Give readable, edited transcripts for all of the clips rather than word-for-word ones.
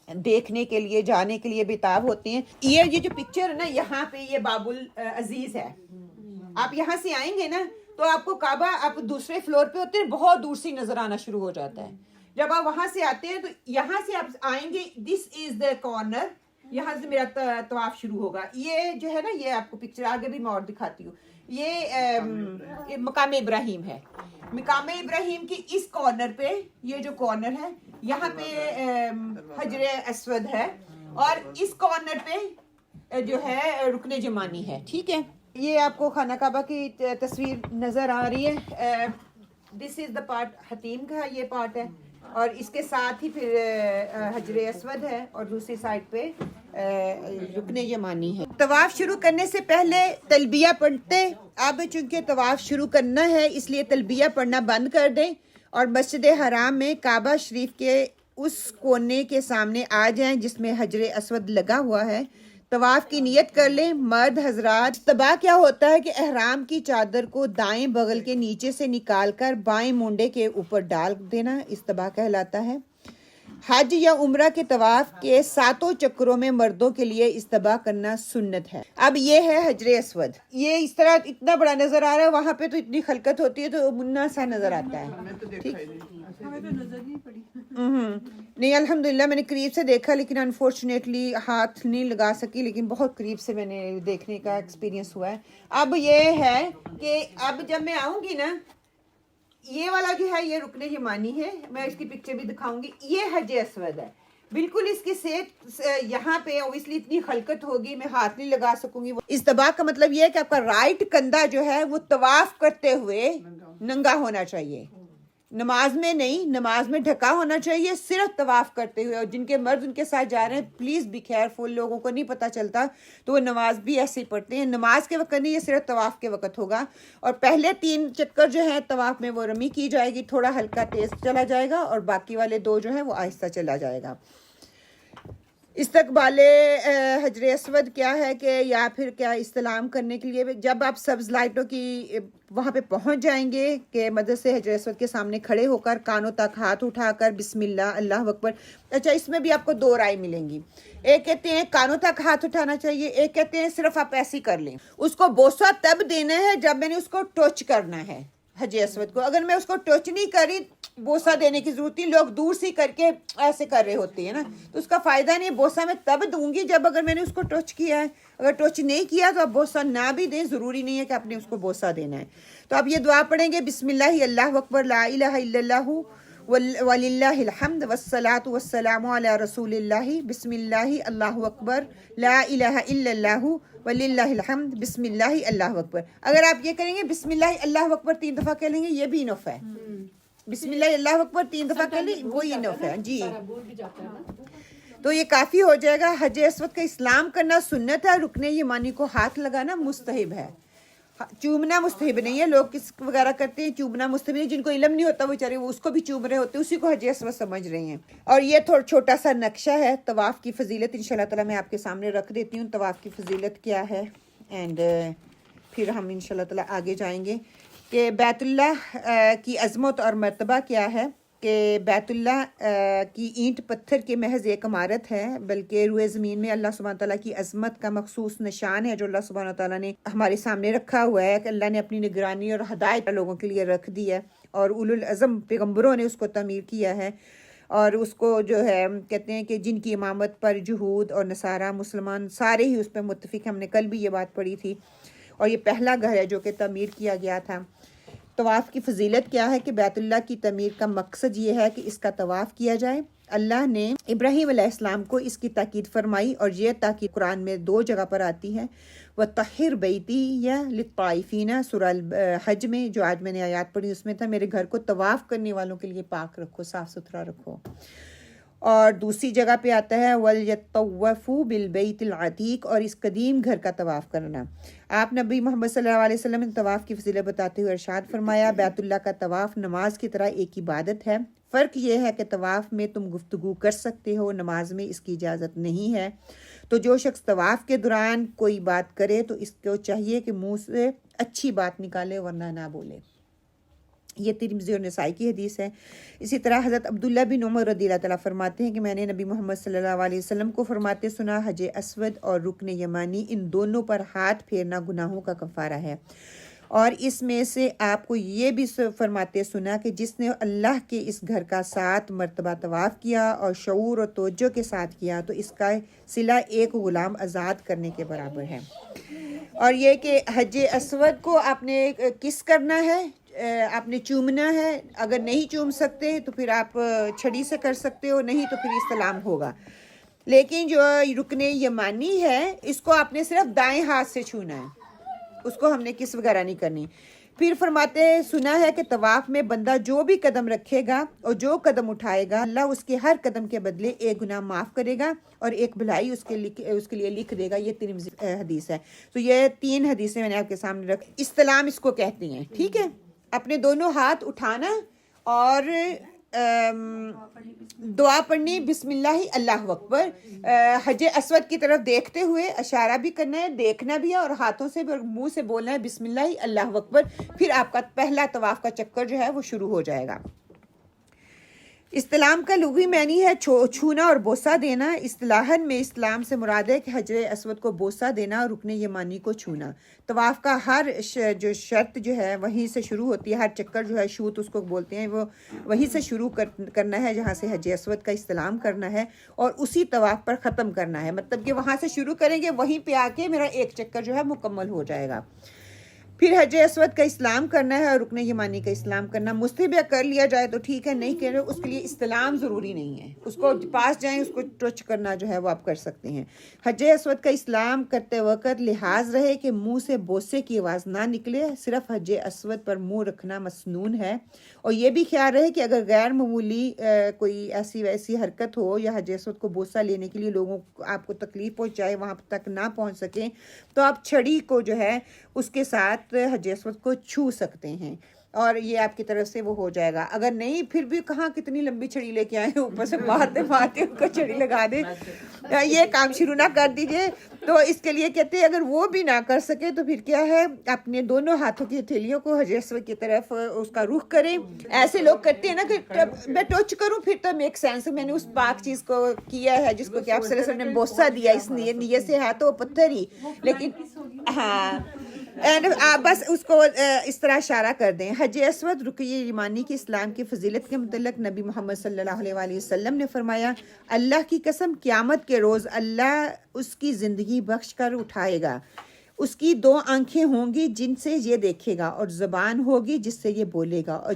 دیکھنے کے لیے جانے کے لیے بےتاب ہوتے ہیں. یہ جو پکچر ہے نا یہاں پہ یہ باب العزیز ہے. آپ یہاں سے آئیں گے نا تو آپ کو کعبہ آپ دوسرے فلور پہ ہوتے ہیں بہت دور سے نظر آنا شروع ہو جاتا ہے. جب آپ وہاں سے آتے ہیں تو یہاں سے آپ آئیں گے دس از دا کارنر, یہاں سے میرا طواف شروع ہوگا. یہ جو ہے نا یہ آپ کو پکچر آگے بھی میں اور دکھاتی ہوں. یہ مقام ابراہیم ہے. مقام ابراہیم کی اس کارنر پہ یہ جو کارنر ہے یہاں پہ حجر اسود ہے اور اس کارنر پہ جو ہے رکن یمانی ہے. ٹھیک ہے, یہ آپ کو خانہ کعبہ کی تصویر نظر آ رہی ہے. دس از دا پارٹ حتیم کا یہ پارٹ ہے اور اس کے ساتھ ہی پھر حجر اسود ہے اور دوسری سائڈ پہ رکن یمانی ہے. طواف شروع کرنے سے پہلے تلبیہ پڑھتے. اب چونکہ طواف شروع کرنا ہے اس لیے تلبیہ پڑھنا بند کر دیں اور مسجد حرام میں کعبہ شریف کے اس کونے کے سامنے آ جائیں جس میں حجر اسود لگا ہوا ہے. طواف کی نیت کر لیں. مرد حضرات, استباء کیا ہوتا ہے کہ احرام کی چادر کو دائیں بغل کے نیچے سے نکال کر بائیں مونڈے کے اوپر ڈال دینا استباء کہلاتا ہے. حج یا عمرہ کے طواف کے 7 چکروں میں مردوں کے لیے استباء کرنا سنت ہے. اب یہ ہے حجر اسود. یہ اس طرح اتنا بڑا نظر آ رہا ہے, وہاں پہ تو اتنی خلقت ہوتی ہے تو منا سا نظر آتا ہے. ٹھیک, نہیں الحمدللہ میں نے قریب سے دیکھا لیکن انفارچونیٹلی ہاتھ نہیں لگا سکی, لیکن بہت قریب سے میں نے دیکھنے کا ایکسپیرینس ہوا ہے. اب یہ ہے کہ اب جب میں آؤں گی نا یہ والا جو ہے یہ رکن یمانی ہے, میں اس کی پکچر بھی دکھاؤں گی. یہ حج اسود ہے بالکل, اس کی سیٹ یہاں پہ اوبیسلی اتنی خلقت ہوگی میں ہاتھ نہیں لگا سکوں گی. استباء کا مطلب یہ ہے کہ آپ کا رائٹ کندھا جو ہے وہ طواف کرتے ہوئے ننگا ہونا چاہیے, نماز میں نہیں, نماز میں ڈھکا ہونا چاہیے, صرف طواف کرتے ہوئے. اور جن کے مرد ان کے ساتھ جا رہے ہیں پلیز بی کیئرفل, لوگوں کو نہیں پتہ چلتا تو وہ نماز بھی ایسے ہی پڑھتے ہیں. نماز کے وقت نہیں, یہ صرف طواف کے وقت ہوگا. اور پہلے 3 چکر جو ہے طواف میں وہ رمی کی جائے گی, تھوڑا ہلکا تیز چلا جائے گا اور باقی والے 2 جو ہیں وہ آہستہ چلا جائے گا. استقبال حجر اسود کیا ہے کہ یا پھر کیا استلام کرنے کے لیے جب آپ سبز لائٹوں کی وہاں پہ پہنچ جائیں گے کہ مدد سے حجر اسود کے سامنے کھڑے ہو کر کانوں تک ہاتھ اٹھا کر بسم اللہ اللہ اکبر. اچھا, اس میں بھی آپ کو 2 رائے ملیں گی. ایک کہتے ہیں کانوں تک ہاتھ اٹھانا چاہیے, ایک کہتے ہیں صرف آپ ایسے کر لیں. اس کو بوسہ تب دینا ہے جب میں نے اس کو ٹچ کرنا ہے حجر اسود کو. اگر میں اس کو ٹچ نہیں کری بوسہ دینے کی ضرورت نہیں, لوگ دور سے کر کے ایسے کر رہے ہوتے ہیں نا, تو اس کا فائدہ نہیں. بوسہ میں تب دوں گی جب اگر میں نے اس کو ٹچ کیا ہے. اگر ٹچ نہیں کیا تو آپ بوسہ نہ بھی دیں, ضروری نہیں ہے کہ آپ نے اس کو بوسہ دینا ہے. تو آپ یہ دعا پڑھیں گے بسم اللہ اللہ اکبر لا الہ الا اللہ وللہ الحمد والصلاة والسلام علی رسول اللہ بسم اللہ اللہ اکبر لا الہ الا اللہ وللہ الحمد بسم اللہ اللہ اکبر. اگر آپ یہ کریں گے بسم اللہ اللہ اکبر 3 دفعہ کہہ لیں گے یہ بھی انف ہے. بسم اللہ اللہ اکبر 3 دفعہ کہہ لیں وہی انف ہے. جی تو یہ کافی ہو جائے گا. حج اسود کا اسلام کرنا سنت ہے, رکن یمانی کو ہاتھ لگانا مستحب ہے, چومنا مستحب نہیں ہے. لوگ کس وغیرہ کرتے ہیں چومنا مستحب نہیں, جن کو علم نہیں ہوتا وہ بیچارے وہ اس کو بھی چوم رہے ہوتے ہیں, اسی کو حج اسود سمجھ رہے ہیں. اور یہ تھوڑا چھوٹا سا نقشہ ہے طواف کی فضیلت, انشاءاللہ تعالی میں آپ کے سامنے رکھ دیتی ہوں طواف کی فضیلت کیا ہے. اینڈ پھر ہم انشاءاللہ تعالی آگے جائیں گے کہ بیت اللہ کی عظمت اور مرتبہ کیا ہے. کہ بیت اللہ کی اینٹ پتھر کے محض ایک عمارت ہے, بلکہ روئے زمین میں اللہ سبحانہ تعالیٰ کی عظمت کا مخصوص نشان ہے جو اللہ سبحانہ تعالیٰ نے ہمارے سامنے رکھا ہوا ہے, کہ اللہ نے اپنی نگرانی اور ہدایت لوگوں کے لیے رکھ دی ہے, اور اولو العزم پیغمبروں نے اس کو تعمیر کیا ہے. اور اس کو جو ہے کہتے ہیں کہ جن کی امامت پر یہود اور نصارہ مسلمان سارے ہی اس پہ متفق. ہم نے کل بھی یہ بات پڑھی تھی. اور یہ پہلا گھر ہے جو کہ تعمیر کیا گیا تھا. طواف کی فضیلت کیا ہے کہ بیت اللہ کی تعمیر کا مقصد یہ ہے کہ اس کا طواف کیا جائے. اللہ نے ابراہیم علیہ السلام کو اس کی تاکید فرمائی, اور یہ تاکید قرآن میں 2 جگہ پر آتی ہے. وَطَهِّرْ بَيْتِيَ لِلطَّائِفِينَ سورہ حج میں جو آج میں نے آیات پڑھی اس میں تھا میرے گھر کو طواف کرنے والوں کے لیے پاک رکھو, صاف ستھرا رکھو. اور دوسری جگہ پہ آتا ہے وَلْيَطَّوَّفُوا بِالْبَيْتِ الْعَتِيقِ, اور اس قدیم گھر کا طواف کرنا. آپ نبی محمد صلی اللہ علیہ وسلم نے طواف کی فضیلت بتاتے ہوئے ارشاد فرمایا بیت اللہ کا طواف نماز کی طرح ایک عبادت ہے. فرق یہ ہے کہ طواف میں تم گفتگو کر سکتے ہو, نماز میں اس کی اجازت نہیں ہے. تو جو شخص طواف کے دوران کوئی بات کرے تو اس کو چاہیے کہ منہ سے اچھی بات نکالے ورنہ نہ بولے. یہ ترمذی اور نسائی کی حدیث ہے۔ اسی طرح حضرت عبداللہ بن عمر رضی اللہ تعالیٰ فرماتے ہیں کہ میں نے نبی محمد صلی اللہ علیہ وسلم کو فرماتے سنا، حج اسود اور رکن یمانی ان دونوں پر ہاتھ پھیرنا گناہوں کا کفارہ ہے، اور اس میں سے آپ کو یہ بھی فرماتے سنا کہ جس نے اللہ کے اس گھر کا 7 مرتبہ طواف کیا اور شعور اور توجہ کے ساتھ کیا تو اس کا صلہ ایک غلام آزاد کرنے کے برابر ہے۔ اور یہ کہ حج اسود کو آپ نے کس کرنا ہے، آپ نے چومنا ہے، اگر نہیں چوم سکتے تو پھر آپ چھڑی سے کر سکتے ہو، نہیں تو پھر استلام ہوگا۔ لیکن جو رکن یمانی ہے اس کو آپ نے صرف دائیں ہاتھ سے چھونا ہے، اس کو ہم نے کس وغیرہ نہیں کرنی۔ پھر فرماتے سنا ہے کہ طواف میں بندہ جو بھی قدم رکھے گا اور جو قدم اٹھائے گا اللہ اس کے ہر قدم کے بدلے ایک گناہ معاف کرے گا اور ایک بھلائی اس کے لیے لکھ دے گا۔ یہ ترمذی حدیث ہے۔ تو یہ 3 حدیثیں میں نے آپ کے سامنے رکھ، استلام اس کو کہتی ہیں، ٹھیک ہے۔ اپنے دونوں ہاتھ اٹھانا اور دعا پڑھنی، بسم اللہ اللہ اکبر، حج اسود کی طرف دیکھتے ہوئے اشارہ بھی کرنا ہے، دیکھنا بھی ہے، اور ہاتھوں سے بھی اور منہ سے بولنا ہے بسم اللہ اللہ اکبر۔ پھر آپ کا پہلا طواف کا چکر جو ہے وہ شروع ہو جائے گا۔ استلام کا لغوی معنی ہے چھونا اور بوسہ دینا۔ اصطلاحاً میں اسلام سے مراد ہے کہ حجر اسود کو بوسہ دینا اور رکن یمانی کو چھونا۔ طواف کا ہر جو شرط جو ہے وہیں سے شروع ہوتی ہے، ہر چکر جو ہے شوط اس کو بولتے ہیں، وہ وہیں سے شروع کرنا ہے جہاں سے حج اسود کا استلام کرنا ہے، اور اسی طواف پر ختم کرنا ہے۔ مطلب کہ وہاں سے شروع کریں گے، وہیں پہ آ کے میرا ایک چکر جو ہے مکمل ہو جائے گا۔ پھر حج اسود کا اسلام کرنا ہے اور رکن یمانی کا اسلام کرنا۔ مستحب کر لیا جائے تو ٹھیک ہے، نہیں کرے اس کے لیے استلام ضروری نہیں ہے، اس کو پاس جائیں، اس کو ٹچ کرنا جو ہے وہ آپ کر سکتے ہیں۔ حج اسود کا اسلام کرتے وقت لحاظ رہے کہ منہ سے بوسے کی آواز نہ نکلے، صرف حج اسود پر منہ رکھنا مسنون ہے، اور یہ بھی خیال رہے کہ اگر غیر معمولی کوئی ایسی ویسی حرکت ہو یا حج اسود کو بوسہ لینے کے لیے لوگوں آپ کو تکلیف پہنچائے، وہاں تک نہ پہنچ سکیں، تو آپ چھڑی کو جو ہے اس کے ساتھ حج اسود کو چھو سکتے ہیں، اور یہ آپ کی طرف سے وہ ہو جائے گا۔ اگر نہیں، پھر بھی کہاں کتنی لمبی چھڑی لے کے آئے ہیں، اوپر سے مارتے مارتے ان کو چھڑی لگا دیں، یہ کام شروع نہ کر دیجئے۔ تو اس کے لیے کہتے ہیں اگر وہ بھی نہ کر سکے تو پھر کیا ہے، اپنے دونوں ہاتھوں کی ہتھیلیوں کو حج اسود کی طرف اس کا رخ کریں۔ ایسے لوگ کرتے ہیں نا کہ میں ٹچ کروں پھر تو میک سینس، میں نے اس پاک چیز کو کیا ہے جس کو کہ آپ صلی اللہ علیہ وسلم نے بوسہ دیا، اس نیت سے ہے تو وہ پتھر ہی، لیکن ہاں بس اس کو اس طرح اشارہ کر دیں۔ حج اسود رکن یمانی کے اسلام کی فضیلت کے متعلق نبی محمد صلی اللہ علیہ وسلم نے فرمایا، اللہ کی قسم قیامت کے روز اللہ اس کی زندگی بخش کر اٹھائے گا، اس کی 2 آنکھیں ہوں گی جن سے یہ دیکھے گا، اور زبان ہوگی جس سے یہ بولے گا، اور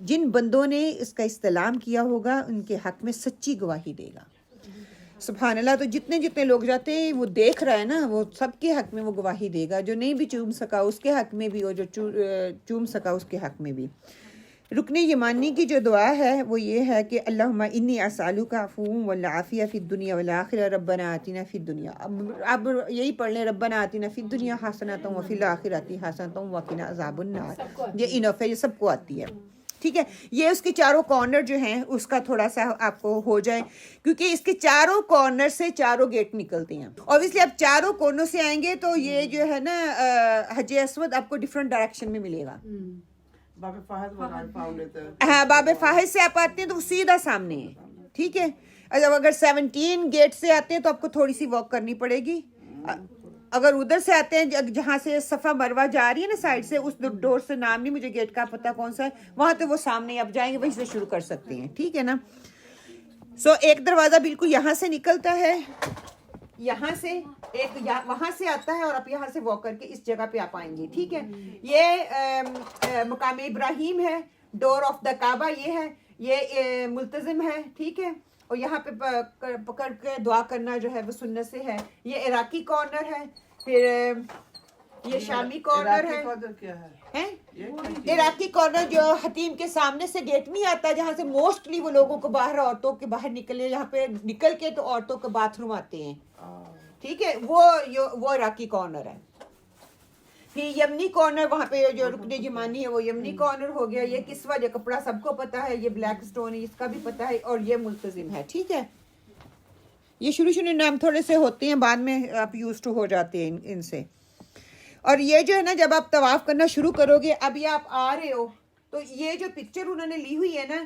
جن بندوں نے اس کا استلام کیا ہوگا ان کے حق میں سچی گواہی دے گا۔ سبحان اللہ۔ تو جتنے لوگ جاتے ہیں وہ دیکھ رہا ہے نا، وہ سب کے حق میں وہ گواہی دے گا، جو نہیں بھی چوم سکا اس کے حق میں بھی، اور جو چوم سکا اس کے حق میں بھی۔ رکن یمانی کی جو دعا ہے وہ یہ ہے کہ اللہم انی اسألک عفو والعافیہ فی الدنیا والآخرہ ربنا آتنا فی الدنیا۔ اب یہی پڑھ لیں، ربنا آتنا فی الدنیا حسنۃ وفی الآخرۃ حسنۃ وقنا عذاب النار۔ یہ انف ہے، یہ سب کو آتی ہے، ٹھیک ہے۔ یہ اس کے چاروں کارنر جو ہیں اس کا تھوڑا سا آپ کو ہو جائے، کیونکہ اس کے چاروں کارنر سے چاروں گیٹ نکلتے ہیں۔ اوبویسلی آپ چاروں کارنر سے آئیں گے تو یہ جو ہے نا حج اسود آپ کو ڈفرنٹ ڈائریکشن میں ملے گا۔ ہاں، باب فاحش سے آپ آتے ہیں تو وہ سیدھا سامنے ہے، ٹھیک ہے۔ اگر 17 گیٹ سے آتے ہیں تو آپ کو تھوڑی سی واک کرنی پڑے گی۔ اگر ادھر سے آتے ہیں جہاں سے صفا مروہ جا رہی ہے نا سائڈ سے، اس ڈور سے نام نہیں مجھے گیٹ کا پتہ کون سا ہے، وہاں تو وہ سامنے آپ جائیں گے، وہیں سے شروع کر سکتے ہیں، ٹھیک ہے نا۔ ایک دروازہ بالکل یہاں سے نکلتا ہے، یہاں سے ایک وہاں سے آتا ہے، اور آپ یہاں سے واک کر کے اس جگہ پہ آپ آئیں گے، ٹھیک ہے۔ یہ مقام ابراہیم ہے، ڈور آف دا کعبہ یہ ہے، یہ ملتزم ہے، ٹھیک ہے۔ اور یہاں پہ پکڑ کے دعا کرنا جو ہے وہ سنت سے ہے۔ یہ عراقی کارنر ہے، پھر یہ شامی کارنر ہے۔ عراقی کارنر جو حتیم کے سامنے سے گیٹ نہیں آتا، جہاں سے موسٹلی وہ لوگوں کو باہر، عورتوں کے باہر نکلے، یہاں پہ نکل کے تو عورتوں کے باتھ روم آتے ہیں، ٹھیک ہے، وہ عراقی کارنر ہے۔ پھر یمنی کارنر، وہاں پہ جو رکن یمانی ہے وہ یمنی کارنر ہو گیا۔ یہ کسوہ جو کپڑا سب کو پتا ہے، یہ بلیک سٹون ہے، اس کا بھی پتا ہے، اور یہ ملتزم ہے، ٹھیک ہے۔ یہ شروع نام تھوڑے سے ہوتے ہیں، بعد میں آپ یوز ٹو ہو جاتے ہیں ان سے۔ اور یہ جو ہے نا جب آپ طواف کرنا شروع کرو گے، اب یہ آپ آ رہے ہو، تو یہ جو پکچر انہوں نے لی ہوئی ہے نا،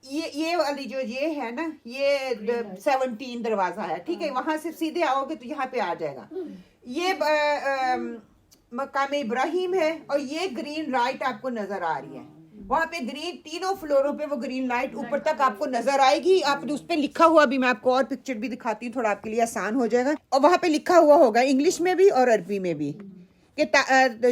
یہ والی جو یہ ہے نا، یہ 17 دروازہ ہے، ٹھیک ہے، وہاں سے سیدھے آؤ گے تو یہاں پہ آ جائے گا، یہ مقام ابراہیم ہے، اور یہ گرین لائٹ آپ کو نظر آ رہی ہے، وہاں پہ گرین تینوں فلوروں پہ وہ گرین لائٹ اوپر تک آپ کو نظر آئے گی. آپ نے اس پہ لکھا ہوا بھی، میں آپ کو اور پکچر بھی دکھاتی ہوں تھوڑا آپ کے لیے آسان ہو جائے گا، اور وہاں پہ لکھا ہوا ہوگا انگلش میں بھی اور عربی میں بھی کہ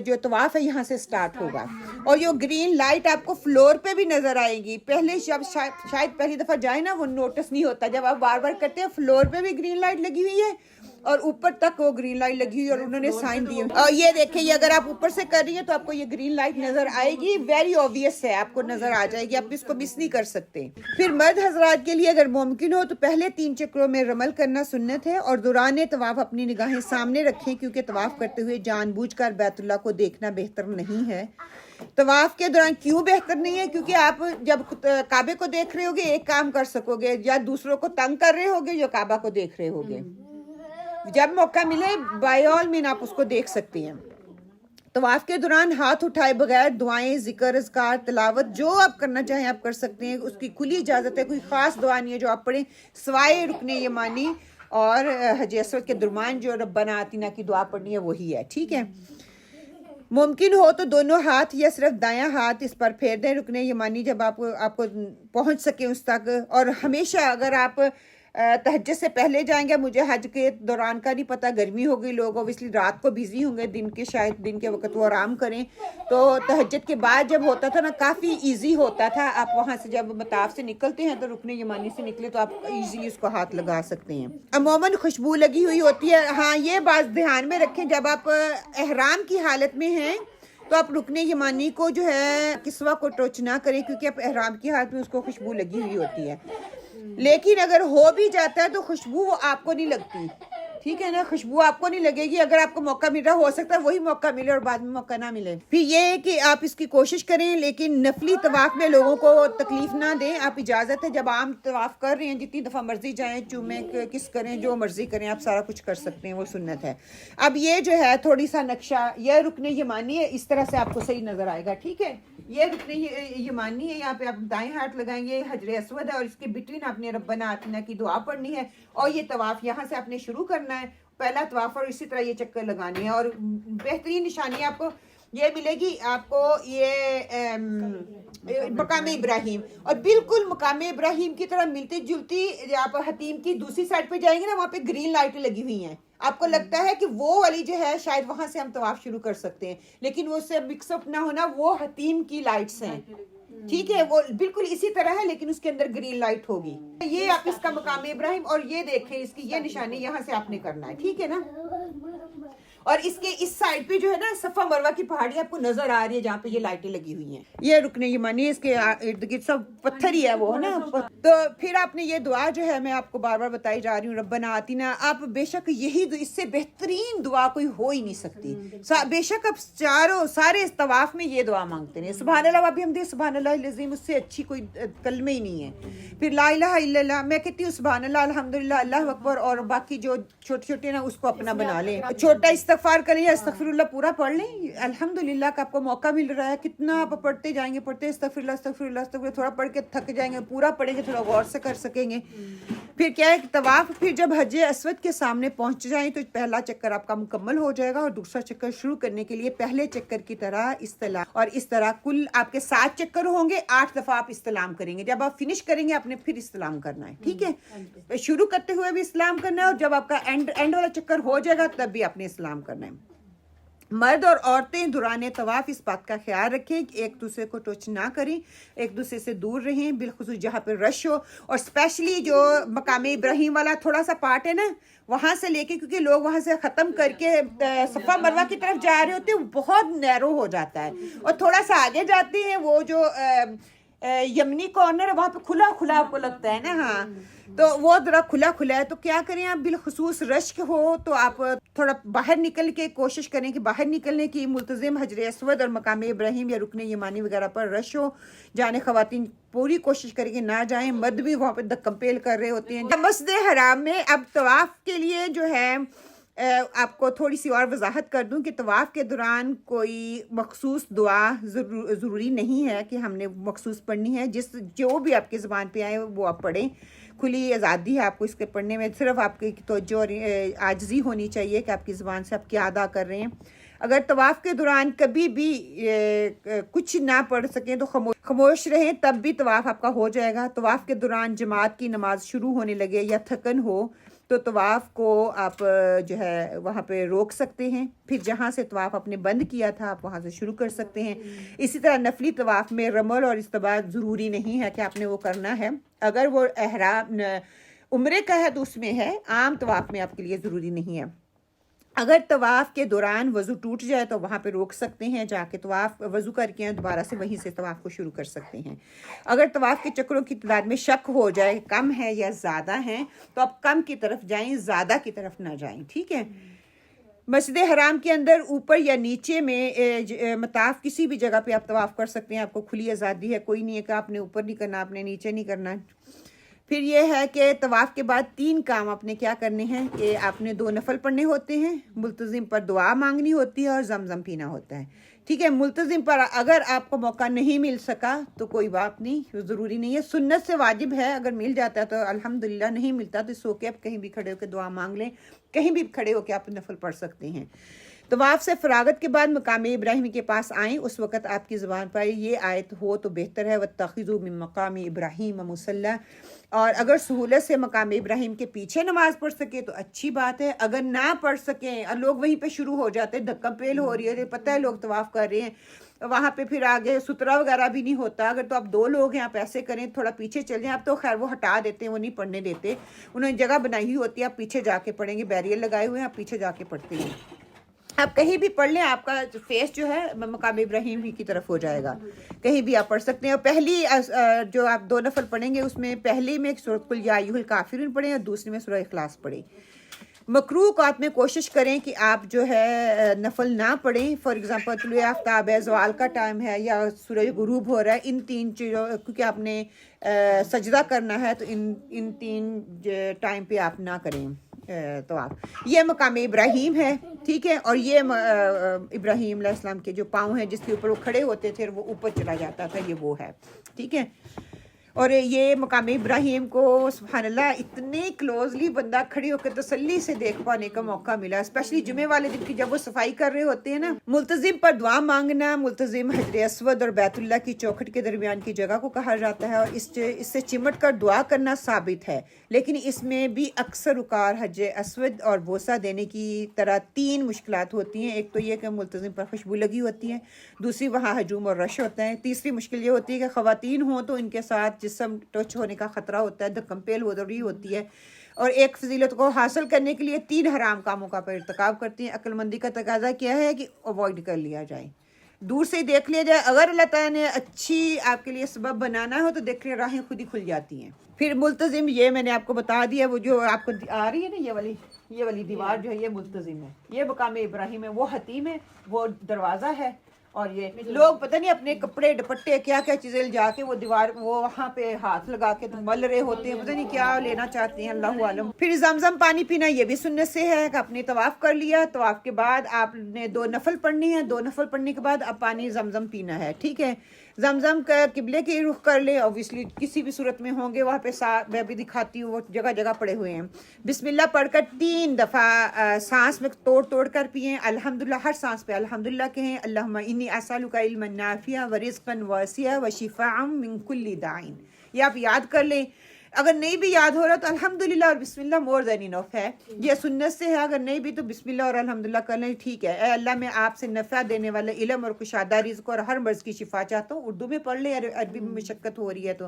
جو طواف ہے یہاں سے سٹارٹ ہوگا. اور یہ گرین لائٹ آپ کو فلور پہ بھی نظر آئے گی. پہلے جب شاید پہلی دفعہ جائے نا وہ نوٹس نہیں ہوتا، جب آپ بار بار کرتے ہیں فلور پہ بھی گرین لائٹ لگی ہوئی ہے اور اوپر تک وہ گرین لائٹ لگی ہوئی، اور انہوں نے سائن دیے. اور یہ دیکھیں، یہ اگر آپ اوپر سے کر رہی ہیں تو آپ کو یہ گرین لائٹ نظر آئے گی، ویری اوبویس ہے، آپ کو نظر آ جائے گی، آپ اس کو مس نہیں کر سکتے. پھر مرد حضرات کے لیے اگر ممکن ہو تو پہلے 3 چکروں میں رمل کرنا سنت ہے، اور دوران طواف اپنی نگاہیں سامنے رکھیں، کیونکہ طواف کرتے ہوئے جان بوجھ کر بیت اللہ کو دیکھنا بہتر نہیں ہے. طواف کے دوران کیوں بہتر نہیں ہے؟ کیونکہ آپ جب کعبے کو دیکھ رہے ہوگے ایک کام کر سکو گے، یا دوسروں کو تنگ کر رہے ہوگے یا کعبہ کو دیکھ رہے ہوگے. جب موقع ملے بائی آل مین آپ اس کو دیکھ سکتے ہیں. طواف کے دوران ہاتھ اٹھائے بغیر دعائیں، ذکر، اذکار، تلاوت جو آپ کرنا چاہیں آپ کر سکتے ہیں، اس کی کھلی اجازت ہے. کوئی خاص دعا نہیں ہے جو آپ پڑھیں سوائے رکن یمانی اور حجر اسود کے درمیان جو ربنا آتنا کی دعا پڑھنی ہے وہی ہے، ٹھیک ہے. ممکن ہو تو دونوں ہاتھ یا صرف دایاں ہاتھ اس پر پھیر دیں رکن یمانی جب آپ کو پہنچ سکیں اس تک. اور ہمیشہ اگر آپ تہجد سے پہلے جائیں گے، مجھے حج کے دوران کا نہیں پتہ، گرمی ہو گئی، لوگ اوبیسلی رات کو بزی ہوں گے، شاید دن کے وقت وہ آرام کریں، تو تہجد کے بعد جب ہوتا تھا نا کافی ایزی ہوتا تھا. آپ وہاں سے جب مطاف سے نکلتے ہیں تو رکن یمانی سے نکلے تو آپ ایزیلی اس کو ہاتھ لگا سکتے ہیں. عموماً خوشبو لگی ہوئی ہوتی ہے. ہاں یہ بات دھیان میں رکھیں، جب آپ احرام کی حالت میں ہیں تو آپ رکن یمانی کو جو ہے کسوہ کو ٹچ نہ کریں، کیونکہ آپ احرام کی حالت میں اس کو خوشبو لگی ہوئی ہوتی ہے. لیکن اگر ہو بھی جاتا ہے تو خوشبو وہ آپ کو نہیں لگتی، ٹھیک ہے نا، خوشبو آپ کو نہیں لگے گی. اگر آپ کو موقع مل رہا ہو سکتا ہے وہی موقع ملے اور بعد میں موقع نہ ملے. پھر یہ ہے کہ آپ اس کی کوشش کریں، لیکن نفلی طواف میں لوگوں کو تکلیف نہ دیں. آپ اجازت ہے جب عام طواف کر رہے ہیں جتنی دفعہ مرضی جائیں، چومیں، کس کریں، جو مرضی کریں، آپ سارا کچھ کر سکتے ہیں، وہ سنت ہے. اب یہ جو ہے تھوڑی سا نقشہ، یہ رکن یمانی ہے، اس طرح سے آپ کو صحیح نظر آئے گا، ٹھیک ہے. یہ رکن یمانی ہے، یہاں پہ آپ دائیں ہاتھ لگائیں گے، حجر اسود ہے، اور اس کے بٹوین آپ نے ربنا آتنا کی دعا پڑھنی ہے. اور یہ طواف یہاں سے آپ نے شروع کرنا ہے، پہلا طواف، اور اسی طرح یہ چکر لگانے ہیں. اور بہترین نشانی آپ کو یہ ملے گی، آپ کو یہ مقام ابراہیم، اور بالکل مقام ابراہیم کی طرح ملتی جلتی. آپ حتیم کی دوسری سائڈ پہ جائیں گے نا، وہاں پہ گرین لائٹیں لگی ہوئی ہیں. آپ کو لگتا ہے کہ وہ والی جو ہے شاید وہاں سے ہم طواف شروع کر سکتے ہیں، لیکن وہ اس سے مکس اپ نہ ہونا، وہ حتیم کی لائٹس ہیں، ٹھیک ہے. وہ بالکل اسی طرح ہے لیکن اس کے اندر گرین لائٹ ہوگی. یہ آپ اس کا مقام ابراہیم، اور یہ دیکھیں اس کی یہ نشانی یہاں سے آپ نے کرنا ہے، ٹھیک ہے نا. اور اس کے اس سائڈ پہ جو ہے نا صفا مروہ کی پہاڑی آپ کو نظر آ رہی ہے جہاں پہ یہ لائٹیں لگی ہوئی ہیں. یہ رکن یمانی، اس کے ارد گرد سب پتھر ہی ہے وہ ہے نا. تو پھر آپ نے یہ دعا جو ہے میں آپ کو بار بار بتائی جا رہی ہوں، ربنا آتینا. آپ بے شک یہی اس سے بہترین دعا کوئی ہو ہی نہیں سکتی. بے شک آپ سارے طواف میں یہ دعا مانگتے ہیں، سبحان اللہ و بحمدہ سبحان اللہ العظیم، اس سے اچھی کوئی کلمہ ہی نہیں ہے. پھر لا الہ الا اللہ، میں کہتی ہوں سبحان اللہ، الحمدللہ، اللہ اکبر، اور باقی جو چھوٹے چھوٹے نا اس کو اپنا بنا لیں. چھوٹا استغفار کریں یا استغفر اللہ پورا پڑھ لیں. الحمدللہ کا آپ کو موقع مل رہا ہے، کتنا آپ پڑھتے جائیں گے، پڑھتے استغفر اللہ استغفر اللہ استغفر اللہ، تھوڑا پڑھ کے تھک جائیں گے، پورا پڑھیں گے تھوڑا غور سے کر سکیں گے. پھر کیا ہے طواف، پھر جب حجر اسود کے سامنے پہنچ جائیں تو پہلا چکر آپ کا مکمل ہو جائے گا، اور دوسرا چکر شروع کرنے کے لیے پہلے چکر کی طرح استلام، اور اس طرح کل آپ کے 7 چکر ہوں گے. 8 دفعہ آپ استلام کریں گے. جب آپ فنش کریں گے آپ نے پھر استلام کرنا ہے، ٹھیک ہے. شروع کرتے ہوئے بھی استلام کرنا ہے، اور جب آپ کا اینڈ والا چکر ہو جائے گا تب بھی آپ نے استلام کرنا ہے. مرد اور عورتیں دوران طواف اس بات کا خیال رکھیں کہ ایک دوسرے کو ٹچ نہ کریں، ایک دوسرے سے دور رہیں، بالخصوص جہاں پہ رش ہو. اور اسپیشلی جو مقام ابراہیم والا تھوڑا سا پارٹ ہے نا، وہاں سے لے کے، کیونکہ لوگ وہاں سے ختم کر کے صفا مروہ کی طرف جا رہے ہوتے ہیں، وہ بہت نیرو ہو جاتا ہے. اور تھوڑا سا آگے جاتے ہیں، وہ جو یمنی کارنر ہے وہاں پہ کھلا کھلا آپ کو لگتا ہے نا، ہاں تو وہ ذرا کھلا کھلا ہے. تو کیا کریں آپ، بالخصوص رشک ہو تو آپ تھوڑا باہر نکل کے کوشش کریں کہ باہر نکلنے کی ملتزم حجر اسود اور مقام ابراہیم یا رکن یمانی وغیرہ پر رش ہو جانے. خواتین پوری کوشش کریں کہ نہ جائیں، مرد بھی وہاں پہ دکم پیل کر رہے ہوتے ہیں. مسجد حرام میں اب طواف کے لیے جو ہے آپ کو تھوڑی سی اور وضاحت کر دوں کہ طواف کے دوران کوئی مخصوص دعا ضروری نہیں ہے کہ ہم نے مخصوص پڑھنی ہے، جو بھی آپ کی زبان پہ آئے وہ آپ پڑھیں، کھلی آزادی ہے آپ کو اس کے پڑھنے میں، صرف آپ کی توجہ اور عاجزی ہونی چاہیے کہ آپ کی زبان سے آپ کیا ادا کر رہے ہیں۔ اگر طواف کے دوران کبھی بھی کچھ نہ پڑھ سکیں تو خاموش رہیں، تب بھی طواف آپ کا ہو جائے گا۔ طواف کے دوران جماعت کی نماز شروع ہونے لگے یا تھکن ہو تو طواف کو آپ جو ہے وہاں پہ روک سکتے ہیں، پھر جہاں سے طواف آپ نے بند کیا تھا آپ وہاں سے شروع کر سکتے ہیں۔ اسی طرح نفلی طواف میں رمل اور استباق ضروری نہیں ہے کہ آپ نے وہ کرنا ہے، اگر وہ احرام عمرے کا ہے تو اس میں ہے، عام طواف میں آپ کے لیے ضروری نہیں ہے۔ اگر طواف کے دوران وضو ٹوٹ جائے تو وہاں پہ روک سکتے ہیں، جا کے طواف وضو کر کے دوبارہ سے وہیں سے طواف کو شروع کر سکتے ہیں۔ اگر طواف کے چکروں کی تعداد میں شک ہو جائے کم ہے یا زیادہ ہیں تو آپ کم کی طرف جائیں، زیادہ کی طرف نہ جائیں، ٹھیک ہے۔ مسجد حرام کے اندر اوپر یا نیچے میں مطاف کسی بھی جگہ پہ آپ طواف کر سکتے ہیں، آپ کو کھلی آزادی ہے، کوئی نہیں ہے کہ آپ نے اوپر نہیں کرنا، آپ نے نیچے نہیں کرنا۔ پھر یہ ہے کہ طواف کے بعد 3 کام آپ نے کیا کرنے ہیں کہ آپ نے 2 نفل پڑھنے ہوتے ہیں، ملتزم پر دعا مانگنی ہوتی ہے اور زمزم پینا ہوتا ہے، ٹھیک ہے۔ ملتزم پر اگر آپ کو موقع نہیں مل سکا تو کوئی بات نہیں، ضروری نہیں ہے، سنت سے واجب ہے، اگر مل جاتا ہے تو الحمدللہ، نہیں ملتا تو سو کے آپ کہیں بھی کھڑے ہو کے دعا مانگ لیں، کہیں بھی کھڑے ہو کے آپ نفل پڑھ سکتے ہیں۔ طواف سے فراغت کے بعد مقام ابراہیم کے پاس آئیں، اس وقت آپ کی زبان پر یہ آیت ہو تو بہتر ہے، وَاتَّخِذُوا مِن مَقَامِ إِبْرَاهِيمَ مُصَلًّى، اور اگر سہولت سے مقام ابراہیم کے پیچھے نماز پڑھ سکے تو اچھی بات ہے، اگر نہ پڑھ سکیں اور لوگ وہیں پہ شروع ہو جاتے ہیں، دھکم پیل ہو رہی ہے، پتہ ہے لوگ طواف کر رہے ہیں، وہاں پہ پھر آگے سترہ وغیرہ بھی نہیں ہوتا، اگر تو آپ 2 لوگ ہیں آپ ایسے کریں، تھوڑا پیچھے چل جائیں، آپ تو خیر وہ ہٹا دیتے ہیں، وہ نہیں پڑھنے دیتے، انہوں نے جگہ بنائی ہوئی ہوتی ہے، آپ پیچھے جا کے پڑھیں گے، بیریئر لگائے ہوئے ہیں، آپ پیچھے جا کے پڑھتے ہیں، آپ کہیں بھی پڑھ لیں، آپ کا فیس جو ہے مقام ابراہیم ہی کی طرف ہو جائے گا، کہیں بھی آپ پڑھ سکتے ہیں۔ اور پہلی جو آپ 2 نفل پڑھیں گے اس میں پہلی میں سورۃ قل یا ایھا الکافرون پڑھیں اور دوسری میں سورہ اخلاص پڑھیں۔ مکروہ اوقات میں کوشش کریں کہ آپ جو ہے نفل نہ پڑھیں، فار ایگزامپل طلوع آفتاب ہے، زوال کا ٹائم ہے یا سورج غروب ہو رہا ہے، ان 3 چیزوں کیونکہ آپ نے سجدہ کرنا ہے تو ان 3 ٹائم پہ آپ نہ کریں طواف۔ یہ مقام ابراہیم ہے، ٹھیک ہے، اور یہ ابراہیم علیہ السلام کے جو پاؤں ہیں جس کے اوپر وہ کھڑے ہوتے تھے وہ اوپر چلا جاتا تھا، یہ وہ ہے، ٹھیک ہے۔ اور یہ مقام ابراہیم کو سبحان اللہ اتنے کلوزلی بندہ کھڑی ہو کے تسلی سے دیکھ پانے کا موقع ملا، اسپیشلی جمعے والے دن کی جب وہ صفائی کر رہے ہوتے ہیں نا۔ ملتزم پر دعا مانگنا، ملتزم حجر اسود اور بیت اللہ کی چوکھٹ کے درمیان کی جگہ کو کہا جاتا ہے، اور اس سے چمٹ کر دعا کرنا ثابت ہے، لیکن اس میں بھی اکثر اوقات حجر اسود اور بوسہ دینے کی طرح 3 مشکلات ہوتی ہیں۔ ایک تو یہ کہ ملتزم پر خوشبو لگی ہوتی ہے، دوسری وہاں ہجوم اور رش ہوتا ہے، تیسری مشکل یہ ہوتی ہے کہ خواتین ہوں تو ان کے ساتھ جسم ٹچ ہونے کا خطرہ ہوتا ہے، دھکم پیل ہو رہی ہوتی ہے، اور ایک فضیلت کو حاصل کرنے کے لیے 3 حرام کاموں کا ارتکاب کرتی ہیں۔ عقل مندی کا تقاضا کیا ہے کہ اوائڈ کر لیا جائے، دور سے ہی دیکھ لیا جائے، اگر اللہ تعالیٰ نے اچھی آپ کے لیے سبب بنانا ہو تو دیکھ لیں راہیں خود ہی کھل جاتی ہیں۔ پھر ملتزم، یہ میں نے آپ کو بتا دیا، وہ جو آپ کو آ رہی ہے نا یہ والی دیوار جو ہے یہ ملتزم ہے، یہ مقام ابراہیم ہے، وہ حتیم ہے، وہ دروازہ ہے، اور یہ لوگ پتہ نہیں اپنے کپڑے دوپٹے کیا کیا چیزیں جا کے وہ دیوار وہ وہاں پہ ہاتھ لگا کے مل رہے ہوتے ہیں، پتہ نہیں کیا لینا چاہتے ہیں، اللہ عالم۔ پھر زمزم پانی پینا یہ بھی سنت سے ہے کہ آپ نے طواف کر لیا، طواف کے بعد آپ نے 2 نفل پڑھنے ہیں، 2 نفل پڑھنے کے بعد اب پانی زمزم پینا ہے، ٹھیک ہے۔ زمزم کا قبلے کی رخ کر لیں، اوبویسلی کسی بھی صورت میں ہوں گے وہاں پہ میں بھی دکھاتی ہوں، وہ جگہ جگہ پڑے ہوئے ہیں۔ بسم اللہ پڑھ کر 3 دفعہ سانس میں توڑ کر پئیں، الحمدللہ ہر سانس پہ الحمدللہ کہیں، اللہم انی اسألک علما نافعا ورزقا واسعا وشفاء من کل داء، یہ آپ یاد کر لیں۔ اگر نہیں بھی یاد ہو رہا تو الحمدللہ اور بسم اللہ مور دین انف ہے، یہ سنت سے ہے، اگر نہیں بھی تو بسم اللہ اور الحمدللہ کر لیں، ٹھیک ہے۔ اے اللہ میں آپ سے نفع دینے والے علم اور کشادہ رزق اور ہر مرض کی شفا چاہتا ہوں، اردو میں پڑھ لیں، عربی میں مشقت ہو رہی ہے تو۔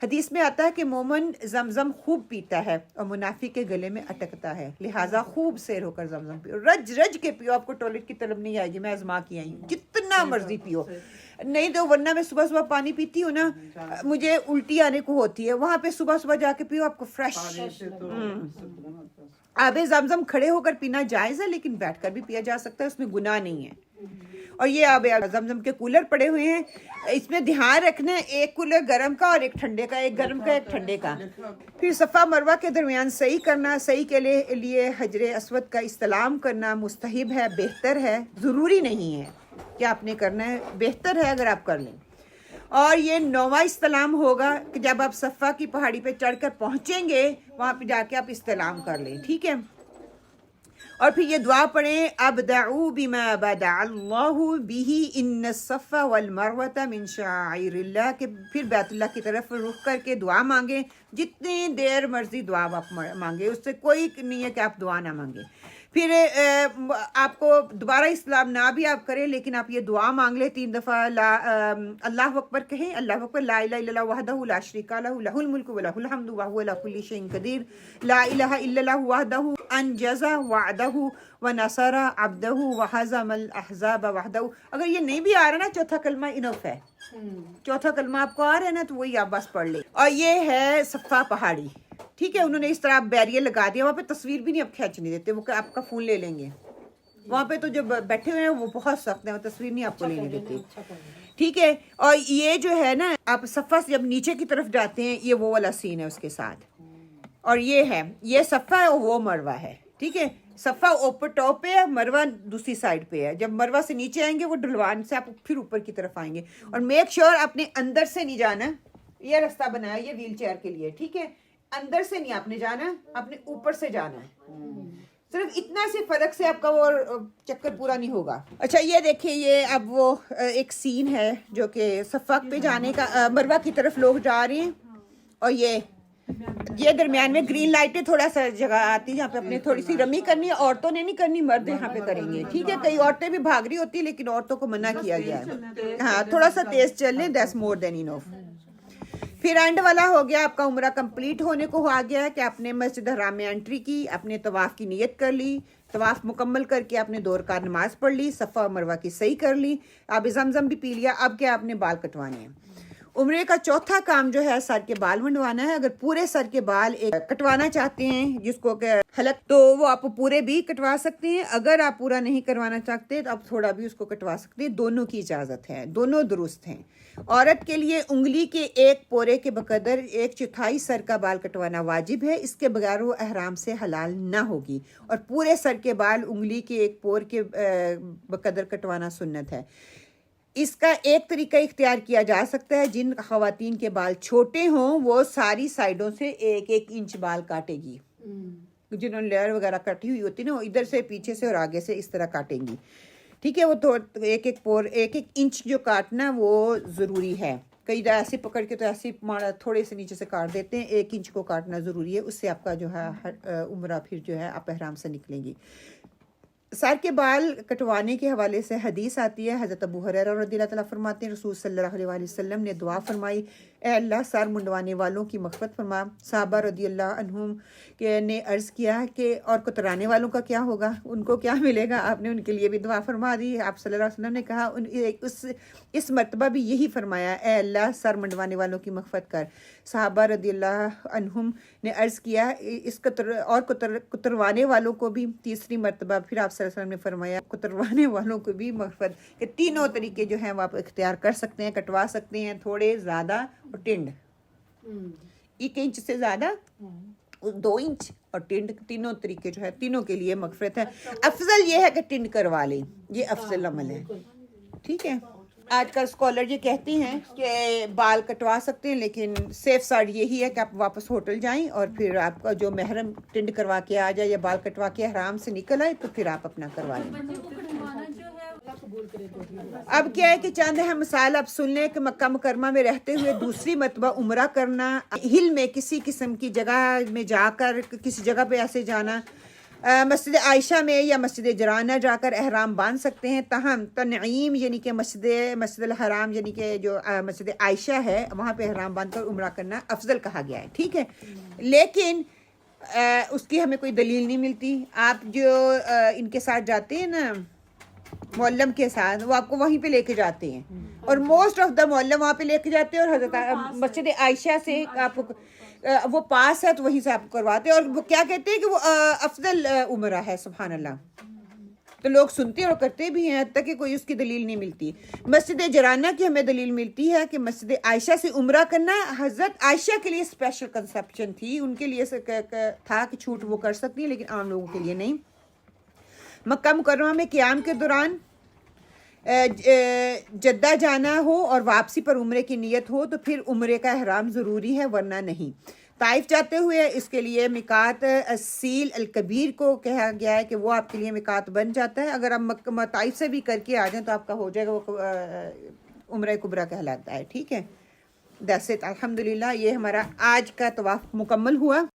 حدیث میں آتا ہے کہ مومن زمزم خوب پیتا ہے اور منافق کے گلے میں اٹکتا ہے، لہٰذا خوب سیر ہو کر زمزم پیو، رج رج کے پیو، آپ کو ٹوائلٹ کی طلب نہیں آئے گی، میں آزما کے آئی ہوں، جتنا مرضی پیو، نہیں تو ورنہ میں صبح صبح پانی پیتی ہوں نا، مجھے الٹی آنے کو ہوتی ہے، وہاں پہ صبح صبح جا کے پیو، آپ کو فریش۔ آب زمزم کھڑے ہو کر پینا جائز ہے لیکن بیٹھ کر بھی پیا جا سکتا ہے، اس میں گناہ نہیں ہے۔ اور یہ اب زمزم کے کولر پڑے ہوئے ہیں. اس میں دھیان رکھنا ہے ایک کولر گرم کا اور ایک ٹھنڈے کا، ایک گرم کا ایک ٹھنڈے کا. پھر صفا مروہ کے درمیان صحیح کرنا. صحیح کے لیے حجر اسود کا استلام کرنا مستحب ہے، بہتر ہے، ضروری نہیں ہے کہ آپ نے کرنا ہے، بہتر ہے اگر آپ کر لیں. اور یہ 9واں استلام ہوگا کہ جب آپ صفا کی پہاڑی پہ چڑھ کر پہنچیں گے وہاں پہ جا کے آپ استلام کر لیں. ٹھیک ہے. اور پھر یہ دعا پڑھیں ابدعوا بما بدع اللہ بہ ان الصفا والمروۃ من شعائر اللہ، کہ پھر بیت اللہ کی طرف رخ کر کے دعا مانگیں. جتنی دیر مرضی دعا آپ مانگیں، اس سے کوئی نہیں ہے کہ آپ دعا نہ مانگیں. پھر آپ کو دوبارہ اسلام نہ بھی آپ کریں لیکن آپ یہ دعا مانگ لیں 3 دفعہ. اللہ اکبر کہیں، اللہ اکبر، لا الہ الا اللہ وحدہ لا شریک لہ لہ الملک و لہ الحمد وہو علی کل شیء قدیر، لا الہ الا اللہ وحدہ انجز وعدہ ونصر عبدہ وہزم الاحزاب وحدہ. اگر یہ نہیں بھی آ رہا نا چوتھا کلمہ انف ہے، چوتھا کلمہ آپ کو آ رہا ہے نا تو وہی آپ بس پڑھ لیں. اور یہ ہے صفا پہاڑی. ٹھیک ہے. انہوں نے اس طرح بیریئر لگا دیا، وہاں پہ تصویر بھی نہیں اب کھینچنے دیتے، وہ آپ کا فون لے لیں گے. وہاں پہ تو جو بیٹھے ہوئے ہیں وہ بہت سخت ہیں، وہ تصویر نہیں آپ کو لینے دیتے. ٹھیک ہے. اور یہ جو ہے نا آپ صفا سے جب نیچے کی طرف جاتے ہیں یہ وہ والا سین ہے اس کے ساتھ. اور یہ ہے، یہ صفا ہے اور وہ مروہ ہے. ٹھیک ہے. صفا اوپر ٹاپ پہ ہے، مروہ دوسری سائڈ پہ ہے. جب مروہ سے نیچے آئیں گے وہ ڈھلوان سے آپ پھر اوپر کی طرف آئیں گے. اور میک شیور اپنے اندر سے نہیں جانا. یہ راستہ بنایا یہ ویل چیئر کے لیے. ٹھیک ہے. اندر سے نہیں آپ نے جانا، اپنے اوپر سے جانا ہے. صرف اتنا سے فرق سے آپ کا وہ چکر پورا نہیں ہوگا. اچھا یہ دیکھیں، یہ اب وہ ایک سین ہے جو کہ صفا پہ جانے کا، مروہ کی طرف لوگ جا رہے ہیں. اور یہ درمیان میں گرین لائٹیں تھوڑا سا جگہ آتی ہے جہاں پہ اپنے تھوڑی سی رمی کرنی ہے. عورتوں نے نہیں کرنی، مرد یہاں پہ کریں گے. ٹھیک ہے. کئی عورتیں بھی بھاگ رہی ہوتی لیکن عورتوں کو منع کیا گیا ہے. ہاں تھوڑا سا تیز چل لیں، دیٹس مور دین انف. پھر اینڈ والا ہو گیا، آپ کا عمرہ کمپلیٹ ہونے کو آ گیا ہے کہ آپ نے مسجد حرام میں انٹری کی، اپنے طواف کی نیت کر لی، طواف مکمل کر کے آپ نے 2 رکعت نماز پڑھ لی، صفا و مروہ کی صحیح کر لی، آپ زمزم بھی پی لیا. اب کیا آپ نے بال کٹوانے ہیں. عمرے کا چوتھا کام جو ہے سر کے بال منڈوانا ہے. اگر پورے سر کے بال کٹوانا چاہتے ہیں جس کو کہ حلق، تو وہ آپ پورے بھی کٹوا سکتے ہیں. اگر آپ پورا نہیں کروانا چاہتے تو آپ تھوڑا بھی اس کو کٹوا سکتے ہیں. دونوں کی اجازت ہے، دونوں درست ہیں. عورت کے لیے انگلی کے ایک پورے کے بقدر 1/4 سر کا بال کٹوانا واجب ہے. اس کے بغیر وہ احرام سے حلال نہ ہوگی. اور پورے سر کے بال انگلی کے ایک پور کے بقدر کٹوانا سنت ہے. اس کا ایک طریقہ اختیار کیا جا سکتا ہے، جن خواتین کے بال چھوٹے ہوں وہ ساری سائڈوں سے 1-1 انچ بال کاٹے گی. جنہوں نے لیئر وغیرہ کٹی ہوئی ہوتی ہے نا وہ ادھر سے پیچھے سے اور آگے سے اس طرح کاٹیں گی. ٹھیک ہے. وہ 1-1 انچ جو کاٹنا وہ ضروری ہے. کئی ایسے پکڑ کے تو ایسے تھوڑے سے نیچے سے کاٹ دیتے ہیں. 1 انچ کو کاٹنا ضروری ہے. اس سے آپ کا جو ہے عمرہ پھر جو ہے آپ احرام سے نکلیں گی. سر کے بال کٹوانے کے حوالے سے حدیث آتی ہے. حضرت ابو ہریرہ رضی اللہ تعالیٰ فرماتے ہیں رسول صلی اللہ علیہ وسلم نے دعا فرمائی، اے اللہ سر منڈوانے والوں کی مغفرت فرما. صحابہ رضی اللہ عنہم نے عرض کیا کہ اور کترانے والوں کا کیا ہوگا، ان کو کیا ملے گا؟ آپ نے ان کے لیے بھی دعا فرما دی. آپ صلی اللہ علیہ وسلم نے کہا اس مرتبہ بھی یہی فرمایا، اے اللہ سر منڈوانے والوں کی مغفرت کر. صحابہ رضی اللہ عنہم نے عرض کیا اس کتروانے والوں کو بھی. تیسری مرتبہ پھر آپ صلی اللہ علیہ وسلم نے فرمایا کتروانے والوں کو بھی مغفرت. کہ تینوں طریقے جو ہیں وہ آپ اختیار کر سکتے ہیں، کٹوا سکتے ہیں، تھوڑے، زیادہ اور ٹنڈ. 1 انچ سے زیادہ، 2 انچ اور ٹنڈ، تینوں طریقے جو ہے تینوں کے لیے مغفرت ہے. افضل یہ ہے کہ ٹنڈ کروا لیں، یہ افضل عمل ہے. ٹھیک ہے. آج کل اسکالر یہ کہتے ہیں کہ بال کٹوا سکتے ہیں لیکن سیف سائڈ یہی ہے کہ آپ واپس ہوٹل جائیں اور پھر آپ کا جو محرم ٹنڈ کروا کے آ جائے یا بال کٹوا کے حرام سے نکل آئے تو پھر آپ اپنا کروا لیں. اب کیا ہے کہ چند اہم مسائل آپ سن لیں کہ مکہ مکرمہ میں رہتے ہوئے دوسری مرتبہ عمرہ کرنا، ہل میں کسی قسم کی جگہ میں جا کر کسی جگہ پہ ایسے جانا، مسجد عائشہ میں یا مسجد جرانہ جا کر احرام باندھ سکتے ہیں. تاہم تنعیم یعنی کہ مسجد الحرام یعنی کہ جو مسجد عائشہ ہے وہاں پہ احرام باندھ کر عمرہ کرنا افضل کہا گیا ہے. ٹھیک ہے. لیکن اس کی ہمیں کوئی دلیل نہیں ملتی. آپ جو ان کے ساتھ جاتے ہیں نا معلم کے ساتھ، وہ آپ کو وہیں پہ لے کے جاتے ہیں اور موسٹ آف دا معلم وہاں پہ لے کے جاتے ہیں اور حضرت مسجد عائشہ سے آپ وہ پاس ہے تو وہیں سے آپ کو کرواتے ہیں اور وہ کیا کہتے ہیں کہ وہ افضل عمرہ ہے. سبحان اللہ. تو لوگ سنتے اور کرتے بھی ہیں، تک کہ کوئی اس کی دلیل نہیں ملتی۔ مسجد جرانہ کی ہمیں دلیل ملتی ہے کہ مسجد عائشہ سے عمرہ کرنا حضرت عائشہ کے لیے اسپیشل کنسپشن تھی، ان کے لیے تھا کہ چھوٹ وہ کر سکتی ہیں، لیکن عام لوگوں کے لیے نہیں۔ مکہ مکرمہ میں قیام کے دوران جدہ جانا ہو اور واپسی پر عمرے کی نیت ہو تو پھر عمرے کا احرام ضروری ہے، ورنہ نہیں۔ طائف جاتے ہوئے اس کے لیے میقات السیل الکبیر کو کہا گیا ہے کہ وہ آپ کے لیے میقات بن جاتا ہے۔ اگر آپ طائف سے بھی کر کے آ جائیں تو آپ کا ہو جائے گا، وہ عمرہ کبریٰ کہلاتا ہے، ٹھیک ہے۔ دیٹس اٹ، الحمدللہ یہ ہمارا آج کا طواف مکمل ہوا۔